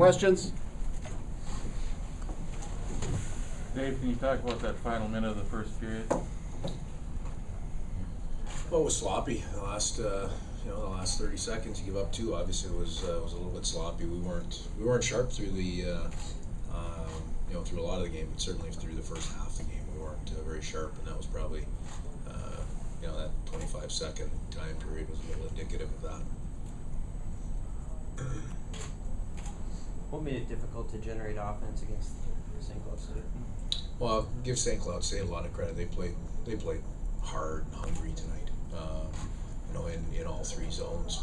Questions? Dave, can you talk about that final minute of the first period? Well, it was sloppy. The last, the last 30 seconds you give up two. Obviously, it was a little bit sloppy. We weren't sharp through the, through a lot of the game, but certainly through the first half of the game, we weren't very sharp, and that was probably, that 25-second time period was a little indicative of that. What made it difficult to generate offense against St. Cloud State? Well, I'll give St. Cloud State a lot of credit. They played hard and hungry tonight. In all three zones.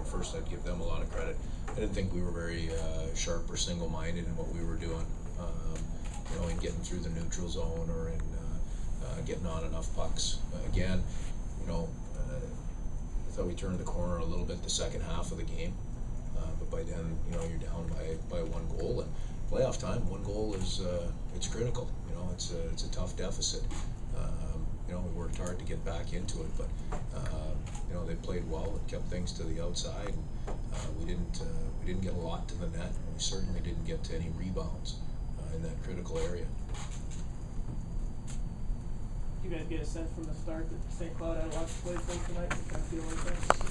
First I'd give them a lot of credit. I didn't think we were very sharp or single-minded in what we were doing. In getting through the neutral zone or in getting on enough pucks. I thought we turned the corner a little bit the second half of the game. But by then, you're down by one goal, and playoff time, one goal is it's critical. It's a tough deficit. We worked hard to get back into it, but they played well and kept things to the outside. We didn't get a lot to the net, and we certainly didn't get to any rebounds in that critical area. Did you guys get a sense from the start that St. Cloud had a lot to play for tonight? You kind of feel like that?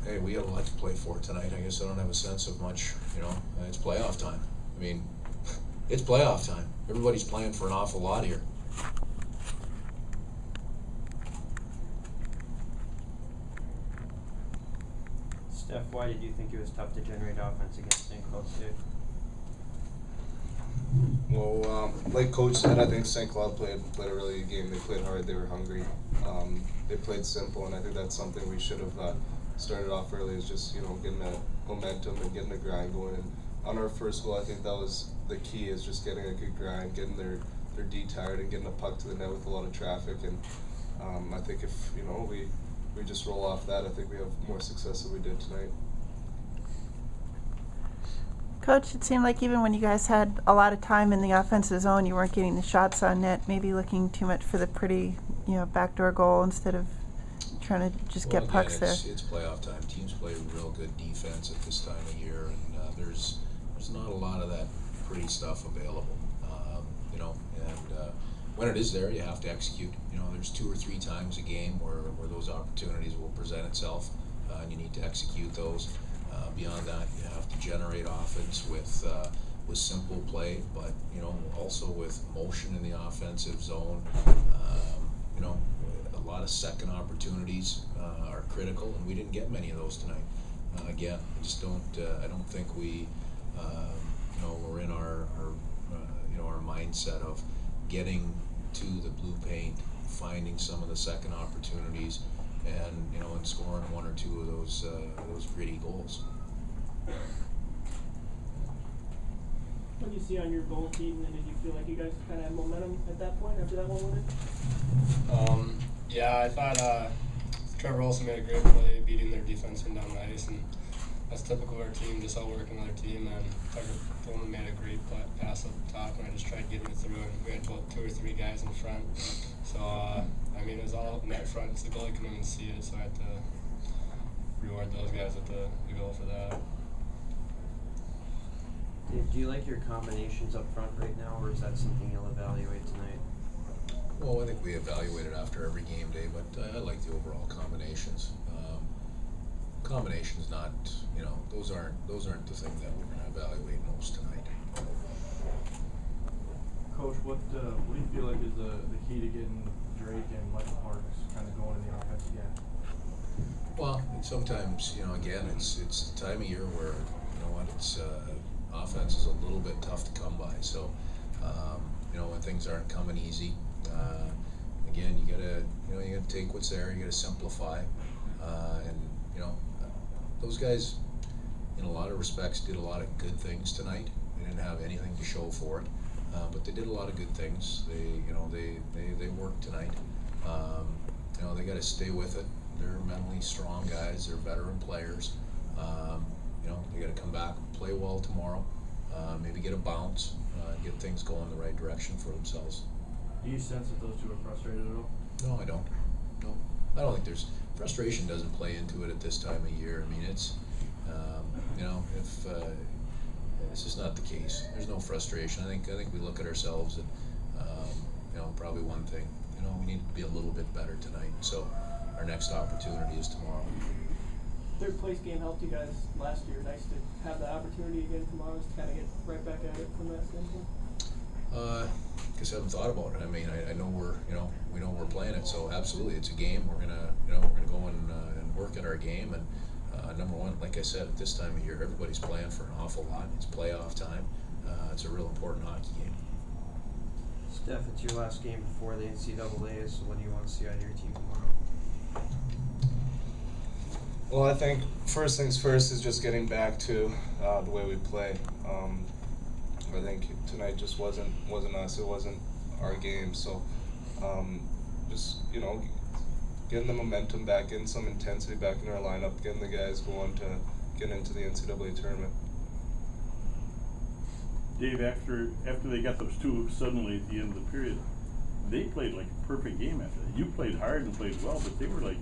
Hey, we have a lot to play for tonight. I guess I don't have a sense of much. It's playoff time. I mean, it's playoff time. Everybody's playing for an awful lot here. Steph, why did you think it was tough to generate offense against St. Cloud State? Well, like Coach said, I think St. Cloud played a really good game. They played hard. They were hungry. They played simple, and I think that's something we should have started off early. Is just getting that momentum and getting the grind going. And on our first goal, I think that was the key. Is just getting a good grind, getting their D tired, and getting a puck to the net with a lot of traffic. And I think if we just roll off that, I think we have more success than we did tonight. Coach, it seemed like even when you guys had a lot of time in the offensive zone, you weren't getting the shots on net, maybe looking too much for the pretty, backdoor goal instead of trying to just get pucks there. It's playoff time. Teams play real good defense at this time of year, and there's not a lot of that pretty stuff available. When it is there, you have to execute. There's 2 or 3 times a game where those opportunities will present itself, and you need to execute those. Beyond that, you have to generate offense with simple play, but also with motion in the offensive zone. A lot of second opportunities are critical, and we didn't get many of those tonight. Again, I just don't. I don't think we, we're in our mindset of getting to the blue paint, finding some of the second opportunities, and and scoring 1 or 2 of those gritty goals. What did you see on your goal, Keaton, and did you feel like you guys kind of had momentum at that point after that one went in? Yeah, I thought Trevor also made a great play, beating their defenseman down the ice, and that's typical of our team, just outworking our team. And Tucker Pullman made a great pass up top, and I just tried getting it through, and we had about 2 or 3 guys in front. So, it was all net front, so the goalie couldn't even see it, so I had to reward those guys with the goal for that. Dave, do you like your combinations up front right now, or is that something you'll evaluate tonight? Well, I think we evaluate it after every game day, but I like the overall combinations. Combinations, not those aren't the thing that we're going to evaluate most tonight. Coach, what do you feel like is the key to getting Drake and Michael Parks kind of going in the offense again? Well, sometimes again it's the time of year where it's offense is a little bit tough to come by. So when things aren't coming easy, again you gotta take what's there. You gotta simplify, and those guys in a lot of respects did a lot of good things tonight. They didn't have anything to show for it, but they did a lot of good things. They worked tonight. They got to stay with it. They're mentally strong guys. They're veteran players. They got to come back, play well tomorrow, maybe get a bounce, get things going the right direction for themselves. Do you sense that those two are frustrated at all? No, I don't. No, I don't think frustration doesn't play into it at this time of year. I mean, it's you know, if it's just not the case. There's no frustration. I think we look at ourselves and you know, probably one thing, you know, we need to be a little bit better tonight. So our next opportunity is tomorrow. Third place game helped you guys last year. Nice to have the opportunity again tomorrow to kind of get right back at it from that standpoint. Guess I haven't thought about it. I mean, I know we know we're playing it, so absolutely, it's a game. We're gonna go and work at our game. And number one, like I said, at this time of year, everybody's playing for an awful lot. It's playoff time. It's a real important hockey game. Steph, it's your last game before the NCAA, so what do you want to see out of your team tomorrow? Well, I think first things first is just getting back to the way we play. I think tonight just wasn't us. It wasn't our game. So just, you know, getting the momentum back in, some intensity back in our lineup, getting the guys going to get into the NCAA tournament. Dave, after they got those two suddenly at the end of the period, they played like a perfect game after that. You played hard and played well, but they were like,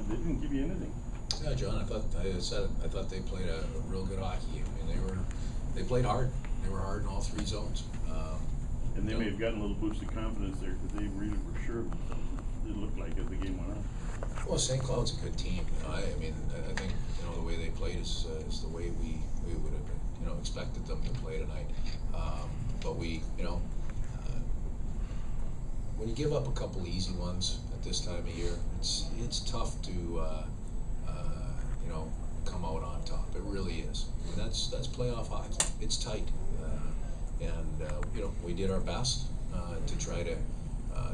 they didn't give you anything. Yeah, John, I thought they played a real good hockey game. I mean, they played hard. They were hard in all three zones. And they may have gotten a little boost of confidence there because they really were sure of themselves. It looked like as the game went on. Well, St. Cloud's a good team. You know, I mean, I think, you know, the way they played is the way we would have, you know, expected them to play tonight. But we, you know, when you give up a couple easy ones at this time of year, it's tough to you know, come out on top. It really is. And that's playoff hockey. It's tight, and you know, we did our best to try to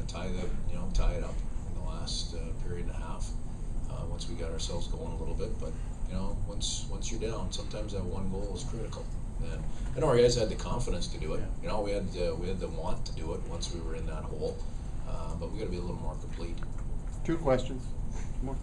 tie it up in the last period and a half. Once we got ourselves going a little bit, but you know, once you're down, sometimes that one goal is critical. And I know our guys had the confidence to do it. You know, we had the want to do it once we were in that hole, but we got to be a little more complete. Two questions. More.